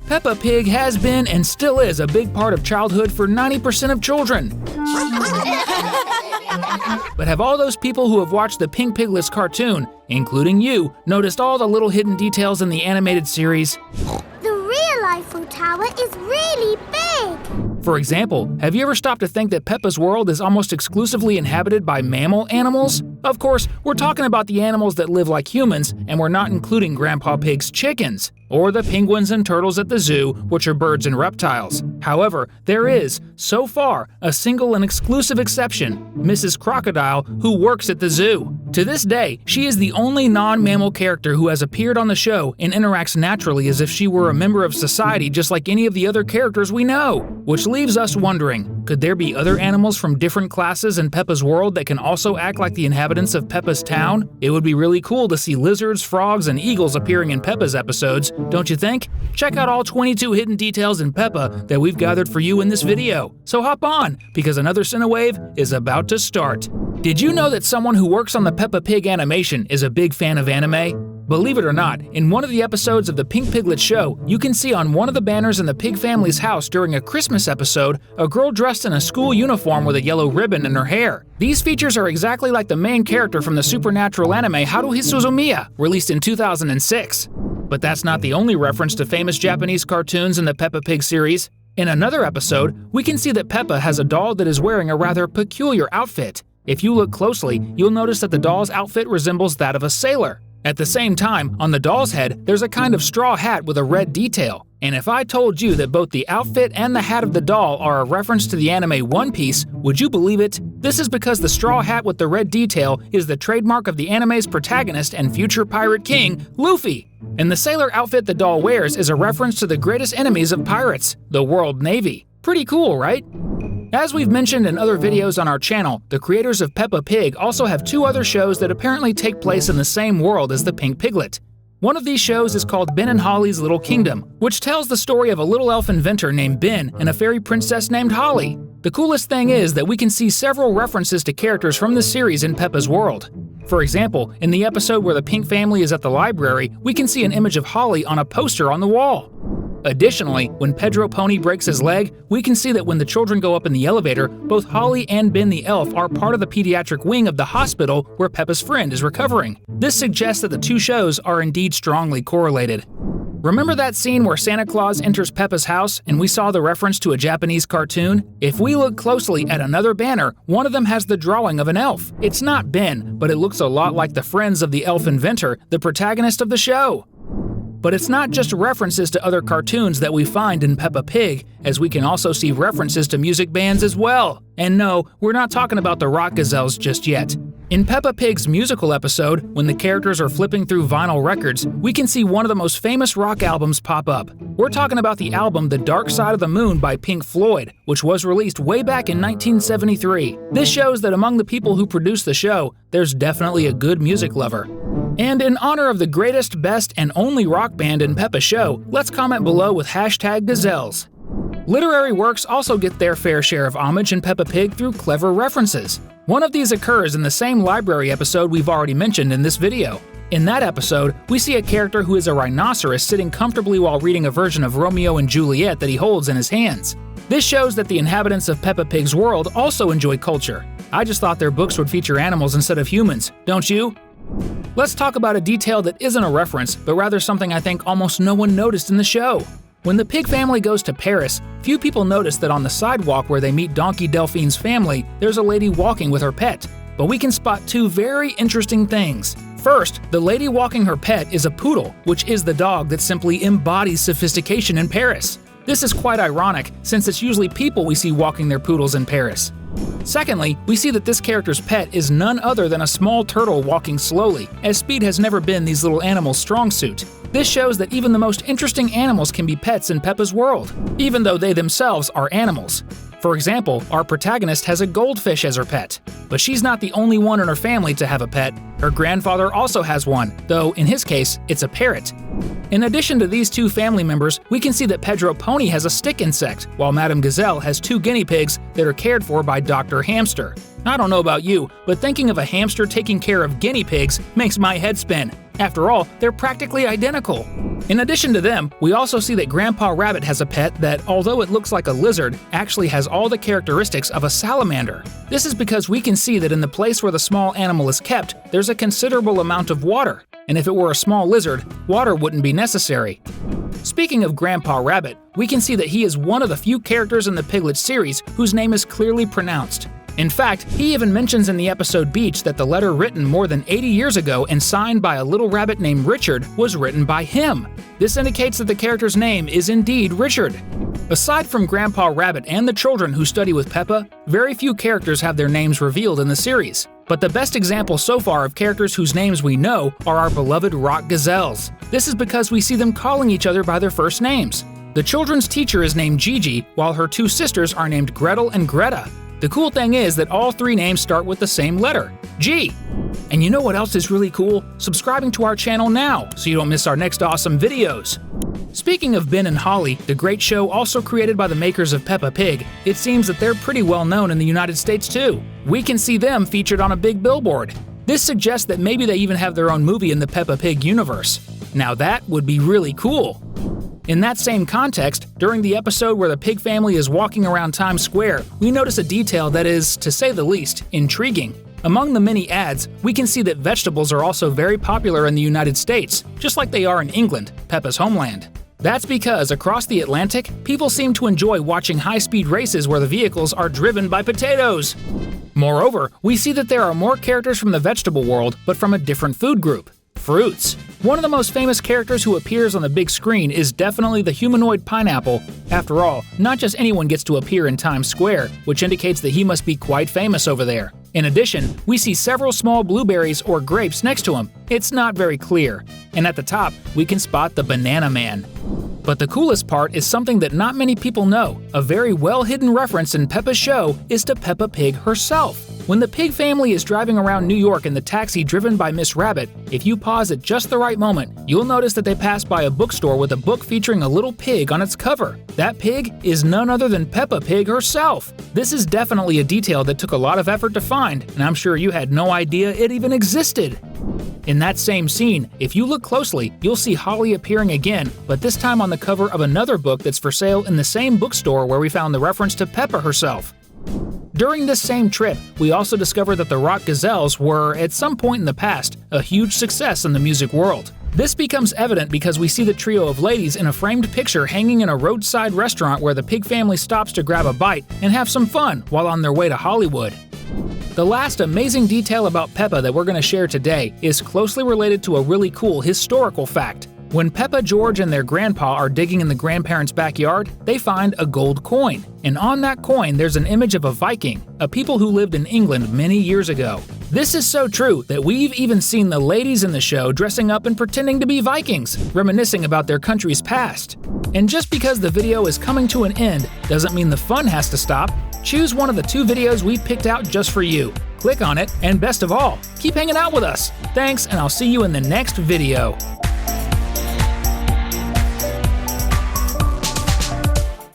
Peppa Pig has been and still is a big part of childhood for 90% of children. But have all those people who have watched the Pink Piglets cartoon, including you, noticed all the little hidden details in the animated series? The real Eiffel Tower is really big! For example, have you ever stopped to think that Peppa's world is almost exclusively inhabited by mammal animals? Of course, we're talking about the animals that live like humans, and we're not including Grandpa Pig's chickens, or the penguins and turtles at the zoo, which are birds and reptiles. However, there is, so far, a single and exclusive exception, Mrs. Crocodile, who works at the zoo. To this day, she is the only non-mammal character who has appeared on the show and interacts naturally as if she were a member of society just like any of the other characters we know. Which leaves us wondering, could there be other animals from different classes in Peppa's world that can also act like the inhabitants of Peppa's town? It would be really cool to see lizards, frogs, and eagles appearing in Peppa's episodes, don't you think? Check out all 22 hidden details in Peppa that we've gathered for you in this video. So hop on, because another Cinewave is about to start. Did you know that someone who works on the Peppa Pig animation is a big fan of anime? Believe it or not, in one of the episodes of the Pink Piglet show, you can see on one of the banners in the Pig family's house during a Christmas episode, a girl dressed in a school uniform with a yellow ribbon in her hair. These features are exactly like the main character from the supernatural anime Haruhi Suzumiya, released in 2006. But that's not the only reference to famous Japanese cartoons in the Peppa Pig series. In another episode, we can see that Peppa has a doll that is wearing a rather peculiar outfit. If you look closely, you'll notice that the doll's outfit resembles that of a sailor. At the same time, on the doll's head, there's a kind of straw hat with a red detail. And if I told you that both the outfit and the hat of the doll are a reference to the anime One Piece, would you believe it? This is because the straw hat with the red detail is the trademark of the anime's protagonist and future pirate king, Luffy. And the sailor outfit the doll wears is a reference to the greatest enemies of pirates, the World Navy. Pretty cool, right? As we've mentioned in other videos on our channel, the creators of Peppa Pig also have two other shows that apparently take place in the same world as the Pink Piglet. One of these shows is called Ben and Holly's Little Kingdom, which tells the story of a little elf inventor named Ben and a fairy princess named Holly. The coolest thing is that we can see several references to characters from the series in Peppa's world. For example, in the episode where the Pink family is at the library, we can see an image of Holly on a poster on the wall. Additionally, when Pedro Pony breaks his leg, we can see that when the children go up in the elevator, both Holly and Ben the elf are part of the pediatric wing of the hospital where Peppa's friend is recovering. This suggests that the two shows are indeed strongly correlated. Remember that scene where Santa Claus enters Peppa's house and we saw the reference to a Japanese cartoon? If we look closely at another banner, one of them has the drawing of an elf. It's not Ben, but it looks a lot like the friends of the elf inventor, the protagonist of the show. But it's not just references to other cartoons that we find in Peppa Pig, as we can also see references to music bands as well. And no, we're not talking about the rock gazelles just yet. In Peppa Pig's musical episode, when the characters are flipping through vinyl records, we can see one of the most famous rock albums pop up. We're talking about the album The Dark Side of the Moon by Pink Floyd, which was released way back in 1973. This shows that among the people who produced the show, there's definitely a good music lover. And in honor of the greatest, best, and only rock band in Peppa's show, let's comment below with #Gazelles. Literary works also get their fair share of homage in Peppa Pig through clever references. One of these occurs in the same library episode we've already mentioned in this video. In that episode, we see a character who is a rhinoceros sitting comfortably while reading a version of Romeo and Juliet that he holds in his hands. This shows that the inhabitants of Peppa Pig's world also enjoy culture. I just thought their books would feature animals instead of humans, don't you? Let's talk about a detail that isn't a reference, but rather something I think almost no one noticed in the show. When the Pig family goes to Paris, few people notice that on the sidewalk where they meet Donkey Delphine's family, there's a lady walking with her pet. But we can spot two very interesting things. First, the lady walking her pet is a poodle, which is the dog that simply embodies sophistication in Paris. This is quite ironic, since it's usually people we see walking their poodles in Paris. Secondly, we see that this character's pet is none other than a small turtle walking slowly, as speed has never been these little animals' strong suit. This shows that even the most interesting animals can be pets in Peppa's world, even though they themselves are animals. For example, our protagonist has a goldfish as her pet. But she's not the only one in her family to have a pet. Her grandfather also has one, though in his case, it's a parrot. In addition to these two family members, we can see that Pedro Pony has a stick insect, while Madame Gazelle has two guinea pigs that are cared for by Dr. Hamster. I don't know about you, but thinking of a hamster taking care of guinea pigs makes my head spin. After all, they're practically identical. In addition to them, we also see that Grandpa Rabbit has a pet that, although it looks like a lizard, actually has all the characteristics of a salamander. This is because we can see that in the place where the small animal is kept, there's a considerable amount of water, and if it were a small lizard, water wouldn't be necessary. Speaking of Grandpa Rabbit, we can see that he is one of the few characters in the Piglet series whose name is clearly pronounced. In fact, he even mentions in the episode Beach that the letter written more than 80 years ago and signed by a little rabbit named Richard was written by him. This indicates that the character's name is indeed Richard. Aside from Grandpa Rabbit and the children who study with Peppa, very few characters have their names revealed in the series. But the best example so far of characters whose names we know are our beloved rock gazelles. This is because we see them calling each other by their first names. The children's teacher is named Gigi, while her two sisters are named Gretel and Greta. The cool thing is that all three names start with the same letter, G. And you know what else is really cool? Subscribing to our channel now so you don't miss our next awesome videos. Speaking of Ben and Holly, the great show also created by the makers of Peppa Pig, it seems that they're pretty well known in the United States too. We can see them featured on a big billboard. This suggests that maybe they even have their own movie in the Peppa Pig universe. Now that would be really cool. In that same context, during the episode where the pig family is walking around Times Square, we notice a detail that is, to say the least, intriguing. Among the many ads, we can see that vegetables are also very popular in the United States, just like they are in England, Peppa's homeland. That's because across the Atlantic, people seem to enjoy watching high-speed races where the vehicles are driven by potatoes. Moreover, we see that there are more characters from the vegetable world, but from a different food group. Fruits. One of the most famous characters who appears on the big screen is definitely the humanoid pineapple. After all, not just anyone gets to appear in Times Square, which indicates that he must be quite famous over there. In addition, we see several small blueberries or grapes next to him. It's not very clear. And at the top, we can spot the Banana Man. But the coolest part is something that not many people know. A very well-hidden reference in Peppa's show is to Peppa Pig herself. When the pig family is driving around New York in the taxi driven by Miss Rabbit, if you pause at just the right moment, you'll notice that they pass by a bookstore with a book featuring a little pig on its cover. That pig is none other than Peppa Pig herself. This is definitely a detail that took a lot of effort to find, and I'm sure you had no idea it even existed. In that same scene, if you look closely, you'll see Holly appearing again, but this time on the cover of another book that's for sale in the same bookstore where we found the reference to Peppa herself. During this same trip, we also discovered that the rock gazelles were, at some point in the past, a huge success in the music world. This becomes evident because we see the trio of ladies in a framed picture hanging in a roadside restaurant where the pig family stops to grab a bite and have some fun while on their way to Hollywood. The last amazing detail about Peppa that we're going to share today is closely related to a really cool historical fact. When Peppa, George, and their grandpa are digging in the grandparents' backyard, they find a gold coin. And on that coin, there's an image of a Viking, a people who lived in England many years ago. This is so true that we've even seen the ladies in the show dressing up and pretending to be Vikings, reminiscing about their country's past. And just because the video is coming to an end doesn't mean the fun has to stop. Choose one of the two videos we picked out just for you. Click on it, and best of all, keep hanging out with us. Thanks, and I'll see you in the next video.